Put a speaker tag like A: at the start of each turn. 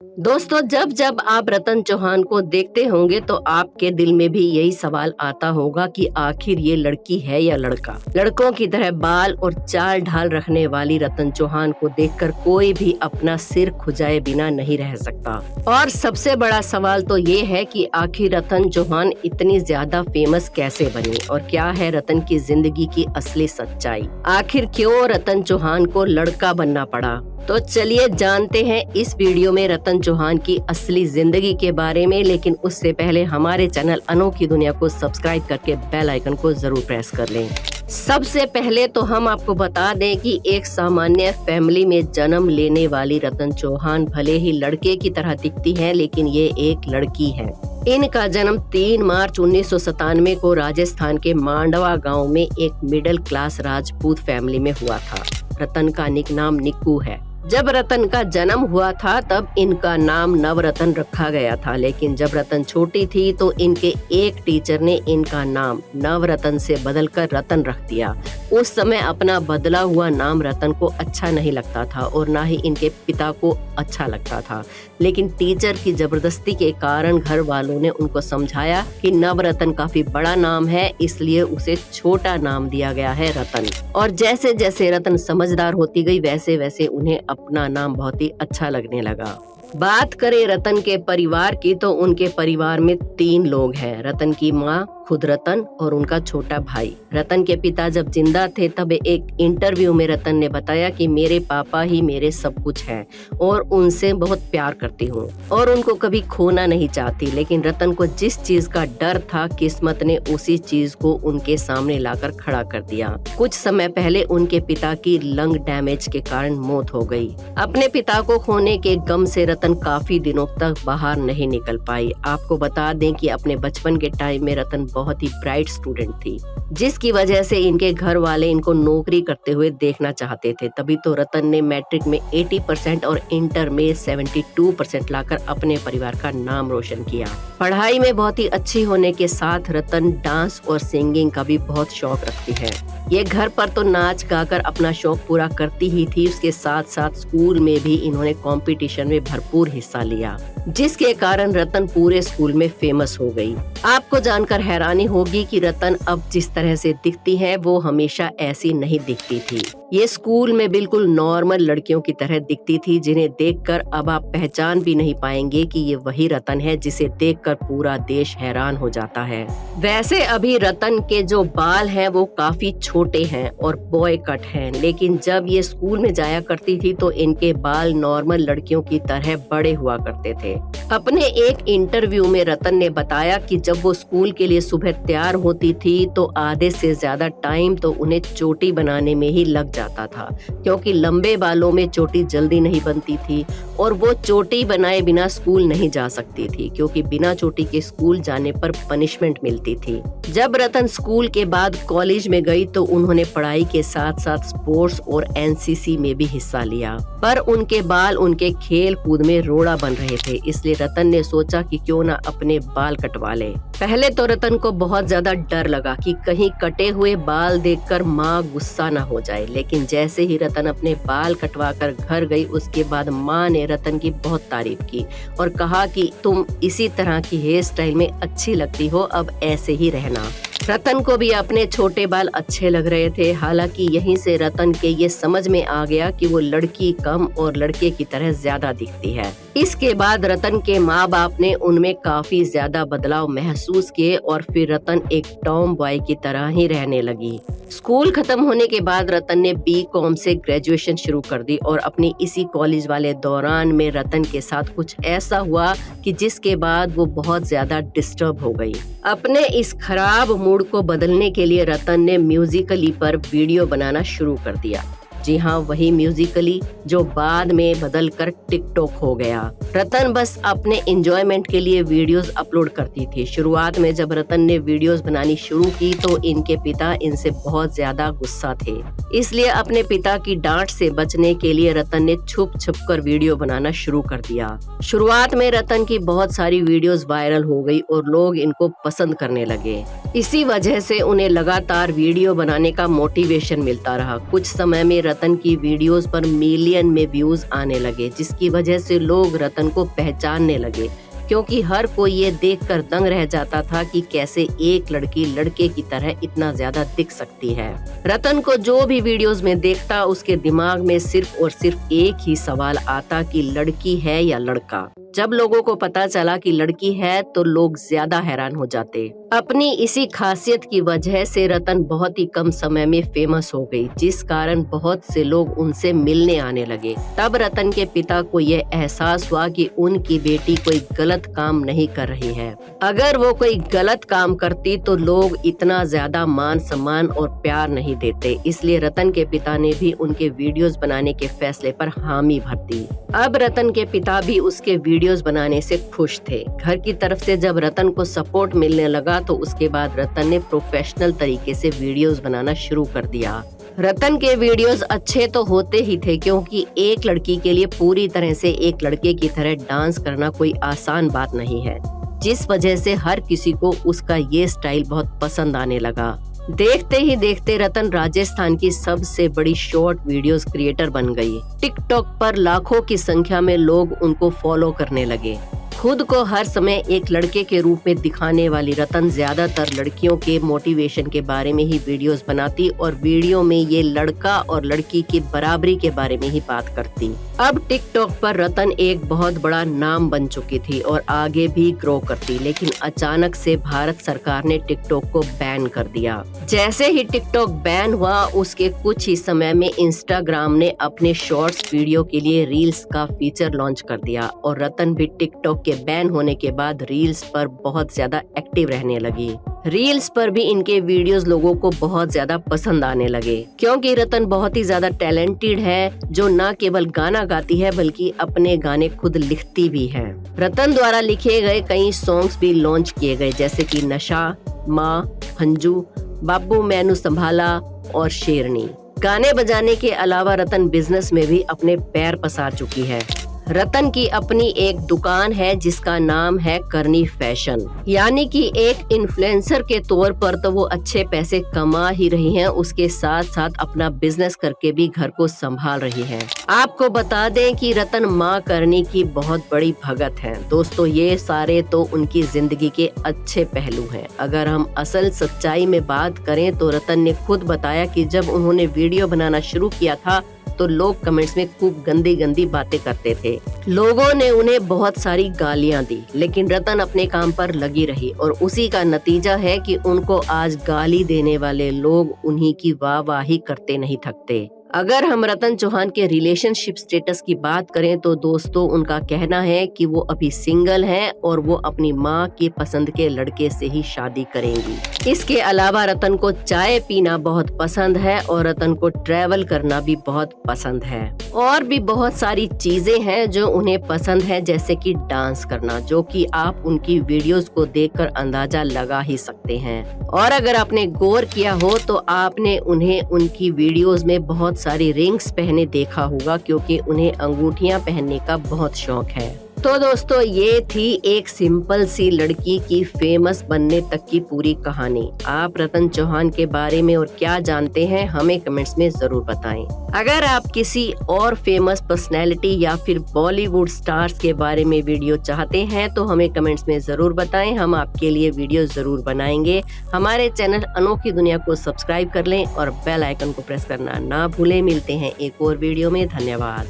A: दोस्तों, जब जब आप रतन चौहान को देखते होंगे तो आपके दिल में भी यही सवाल आता होगा कि आखिर ये लड़की है या लड़का। लड़कों की तरह बाल और चाल ढाल रखने वाली रतन चौहान को देखकर कोई भी अपना सिर खुजाए बिना नहीं रह सकता। और सबसे बड़ा सवाल तो ये है कि आखिर रतन चौहान इतनी ज्यादा फेमस कैसे बनी और क्या है रतन की जिंदगी की असली सच्चाई। आखिर क्यों रतन चौहान को लड़का बनना पड़ा। तो चलिए जानते हैं इस वीडियो में रतन चौहान की असली जिंदगी के बारे में। लेकिन उससे पहले हमारे चैनल अनोखी दुनिया को सब्सक्राइब करके बेल आइकन को जरूर प्रेस कर लें। सबसे पहले तो हम आपको बता दें कि एक सामान्य फैमिली में जन्म लेने वाली रतन चौहान भले ही लड़के की तरह दिखती हैं, लेकिन ये एक लड़की है। इनका जन्म 3 मार्च 1997 को राजस्थान के मांडवा गांव में एक मिडिल क्लास राजपूत फैमिली में हुआ था। रतन का निकनाम निक्कू है। जब रतन का जन्म हुआ था तब इनका नाम नवरतन रखा गया था, लेकिन जब रतन छोटी थी तो इनके एक टीचर ने इनका नाम नवरतन से बदलकर रतन रख दिया। उस समय अपना बदला हुआ नाम रतन को अच्छा नहीं लगता था और ना ही इनके पिता को अच्छा लगता था, लेकिन टीचर की जबरदस्ती के कारण घर वालों ने उनको समझाया कि नवरतन काफी बड़ा नाम है, इसलिए उसे छोटा नाम दिया गया है रतन। और जैसे जैसे रतन समझदार होती गई वैसे वैसे उन्हें अपना नाम बहुत ही अच्छा लगने लगा। बात करें रतन के परिवार की तो उनके परिवार में 3 लोग हैं। रतन की माँ खुद रतन और उनका छोटा भाई। रतन के पिता जब जिंदा थे तब एक इंटरव्यू में रतन ने बताया कि मेरे पापा ही मेरे सब कुछ हैं और उनसे बहुत प्यार करती हूँ और उनको कभी खोना नहीं चाहती। लेकिन रतन को जिस चीज का डर था, किस्मत ने उसी चीज को उनके सामने लाकर खड़ा कर दिया। कुछ समय पहले उनके पिता की लंग डैमेज के कारण मौत हो गई। अपने पिता को खोने के गम से रतन काफी दिनों तक बाहर नहीं निकल पाई। आपको बता दें कि अपने बचपन के टाइम में रतन बहुत ही ब्राइट स्टूडेंट थी, जिसकी वजह से इनके घर वाले इनको नौकरी करते हुए देखना चाहते थे। तभी तो रतन ने मैट्रिक में 80% और इंटर में 72% लाकर अपने परिवार का नाम रोशन किया। पढ़ाई में बहुत ही अच्छी होने के साथ रतन डांस और सिंगिंग का भी बहुत शौक रखती है। ये घर पर तो नाच गाकर अपना शौक पूरा करती ही थी, उसके साथ साथ स्कूल में भी इन्होंने कंपटीशन में भरपूर हिस्सा लिया, जिसके कारण रतन पूरे स्कूल में फेमस हो गई। आपको जानकर हैरानी होगी कि रतन अब जिस तरह से दिखती है वो हमेशा ऐसी नहीं दिखती थी। ये स्कूल में बिल्कुल नॉर्मल लड़कियों की तरह दिखती थी, जिन्हें देखकर अब आप पहचान भी नहीं पाएंगे कि ये वही रतन है जिसे देखकर पूरा देश हैरान हो जाता है। वैसे अभी रतन के जो बाल हैं वो काफी छोटे हैं और बॉय कट हैं, लेकिन जब ये स्कूल में जाया करती थी तो इनके बाल नॉर्मल लड़कियों की तरह बड़े हुआ करते थे। अपने एक इंटरव्यू में रतन ने बताया कि जब वो स्कूल के लिए सुबह तैयार होती थी तो आधे से ज्यादा टाइम तो उन्हें चोटी बनाने में ही लग जाता था, क्योंकि लंबे बालों में चोटी जल्दी नहीं बनती थी और वो चोटी बनाए बिना स्कूल नहीं जा सकती थी, क्योंकि बिना चोटी के स्कूल जाने पर पनिशमेंट मिलती थी। जब रतन स्कूल के बाद कॉलेज में गई तो उन्होंने पढ़ाई के साथ साथ स्पोर्ट्स और एनसीसी में भी हिस्सा लिया, पर उनके बाल उनके खेल कूद में रोड़ा बन रहे थे, इसलिए रतन ने सोचा कि क्यों ना अपने बाल कटवा ले। पहले तो रतन को बहुत ज्यादा डर लगा कि कहीं कटे हुए बाल देखकर माँ गुस्सा न हो जाए, लेकिन जैसे ही रतन अपने बाल कटवा कर घर गई उसके बाद माँ ने रतन की बहुत तारीफ की और कहा कि तुम इसी तरह की हेयर स्टाइल में अच्छी लगती हो, अब ऐसे ही रहना। रतन को भी अपने छोटे बाल अच्छे लग रहे थे। हालांकि यहीं से रतन के ये समझ में आ गया कि वो लड़की कम और लड़के की तरह ज्यादा दिखती है। इसके बाद रतन के माँ बाप ने उनमें काफी ज्यादा बदलाव महसूस किए और फिर रतन एक टॉम बॉय की तरह ही रहने लगी। स्कूल खत्म होने के बाद रतन ने बीकॉम से ग्रेजुएशन शुरू कर दी और अपनी इसी कॉलेज वाले दौरान में रतन के साथ कुछ ऐसा हुआ कि जिसके बाद वो बहुत ज्यादा डिस्टर्ब हो गई। अपने इस खराब मूड को बदलने के लिए रतन ने म्यूजिकली पर वीडियो बनाना शुरू कर दिया। जी हाँ, वही म्यूजिकली जो बाद में बदलकर टिकटॉक हो गया। रतन बस अपने एंजॉयमेंट के लिए वीडियोस अपलोड करती थी। शुरुआत में जब रतन ने वीडियोस बनानी शुरू की तो इनके पिता इनसे बहुत ज्यादा गुस्सा थे, इसलिए अपने पिता की डांट से बचने के लिए रतन ने छुप छुप कर वीडियो बनाना शुरू कर दिया। शुरुआत में रतन की बहुत सारी वीडियोस वायरल हो गई और लोग इनको पसंद करने लगे। इसी वजह से उन्हें लगातार वीडियो बनाने का मोटिवेशन मिलता रहा। कुछ समय में रतन की वीडियोस पर मिलियन में व्यूज आने लगे, जिसकी वजह से लोग रतन को पहचानने लगे, क्योंकि हर कोई ये देखकर दंग रह जाता था कि कैसे एक लड़की लड़के की तरह इतना ज्यादा दिख सकती है। रतन को जो भी वीडियोस में देखता, उसके दिमाग में सिर्फ और सिर्फ एक ही सवाल आता कि लड़की है या लड़का। जब लोगों को पता चला कि लड़की है तो लोग ज्यादा हैरान हो जाते। अपनी इसी खासियत की वजह से रतन बहुत ही कम समय में फेमस हो गई, जिस कारण बहुत से लोग उनसे मिलने आने लगे। तब रतन के पिता को यह एहसास हुआ कि उनकी बेटी कोई गलत काम नहीं कर रही है। अगर वो कोई गलत काम करती तो लोग इतना ज्यादा मान सम्मान और प्यार नहीं देते, इसलिए रतन के पिता ने भी उनके वीडियोस बनाने के फैसले पर हामी भर दी। अब रतन के पिता भी उसके वीडियोस बनाने से खुश थे। घर की तरफ से जब रतन को सपोर्ट मिलने लगा तो उसके बाद रतन ने प्रोफेशनल तरीके से वीडियोस बनाना शुरू कर दिया। रतन के वीडियोस अच्छे तो होते ही थे, क्योंकि एक लड़की के लिए पूरी तरह से एक लड़के की तरह डांस करना कोई आसान बात नहीं है, जिस वजह से हर किसी को उसका ये स्टाइल बहुत पसंद आने लगा। देखते ही देखते रतन राजस्थान की सबसे बड़ी शॉर्ट वीडियोस क्रिएटर बन गई। टिकटॉक पर लाखों की संख्या में लोग उनको फॉलो करने लगे। खुद को हर समय एक लड़के के रूप में दिखाने वाली रतन ज्यादातर लड़कियों के मोटिवेशन के बारे में ही वीडियोस बनाती और वीडियो में ये लड़का और लड़की की बराबरी के बारे में ही बात करती। अब टिकटॉक पर रतन एक बहुत बड़ा नाम बन चुकी थी और आगे भी ग्रो करती, लेकिन अचानक से भारत सरकार ने टिकटॉक को बैन कर दिया। जैसे ही टिकटॉक बैन हुआ, उसके कुछ ही समय में इंस्टाग्राम ने अपने शॉर्ट्स वीडियो के लिए रील्स का फीचर लॉन्च कर दिया और रतन भी टिकटॉक के बैन होने के बाद रील्स पर बहुत ज्यादा एक्टिव रहने लगी। रील्स पर भी इनके वीडियोस लोगों को बहुत ज्यादा पसंद आने लगे, क्योंकि रतन बहुत ही ज्यादा टैलेंटेड है, जो न केवल गाना गाती है बल्कि अपने गाने खुद लिखती भी है। रतन द्वारा लिखे गए कई सॉन्ग्स भी लॉन्च किए गए, जैसे कि नशा, माँ, हंजू, बाबू मैनू संभाला और शेरनी। गाने बजाने के अलावा रतन बिजनेस में भी अपने पैर पसार चुकी है। रतन की अपनी एक दुकान है जिसका नाम है करनी फैशन, यानी कि एक इन्फ्लुएंसर के तौर पर तो वो अच्छे पैसे कमा ही रही हैं, उसके साथ साथ अपना बिजनेस करके भी घर को संभाल रही है। आपको बता दें कि रतन माँ करनी की बहुत बड़ी भगत है। दोस्तों, ये सारे तो उनकी जिंदगी के अच्छे पहलू हैं। अगर हम असल सच्चाई में बात करें तो रतन ने खुद बताया कि जब उन्होंने वीडियो बनाना शुरू किया था तो लोग कमेंट्स में खूब गंदी गंदी बातें करते थे। लोगों ने उन्हें बहुत सारी गालियां दी, लेकिन रतन अपने काम पर लगी रही और उसी का नतीजा है कि उनको आज गाली देने वाले लोग उन्हीं की वाहवाही करते नहीं थकते। अगर हम रतन चौहान के रिलेशनशिप स्टेटस की बात करें तो दोस्तों, उनका कहना है कि वो अभी सिंगल हैं और वो अपनी माँ की पसंद के लड़के से ही शादी करेंगी। इसके अलावा रतन को चाय पीना बहुत पसंद है और रतन को ट्रैवल करना भी बहुत पसंद है। और भी बहुत सारी चीजें हैं जो उन्हें पसंद है, जैसे कि डांस करना, जो कि आप उनकी वीडियोस को देखकर अंदाजा लगा ही सकते हैं। और अगर आपने गौर किया हो तो आपने उन्हें उनकी वीडियोस में बहुत सारी रिंग्स पहने देखा होगा, क्योंकि उन्हें अंगूठियां पहनने का बहुत शौक है। तो दोस्तों, ये थी एक सिंपल सी लड़की की फेमस बनने तक की पूरी कहानी। आप रतन चौहान के बारे में और क्या जानते हैं, हमें कमेंट्स में जरूर बताएं। अगर आप किसी और फेमस पर्सनैलिटी या फिर बॉलीवुड स्टार्स के बारे में वीडियो चाहते हैं तो हमें कमेंट्स में जरूर बताएं, हम आपके लिए वीडियो जरूर बनाएंगे। हमारे चैनल अनोखी दुनिया को सब्सक्राइब कर लें और बेल आइकन को प्रेस करना ना भूलें। मिलते हैं एक और वीडियो में। धन्यवाद।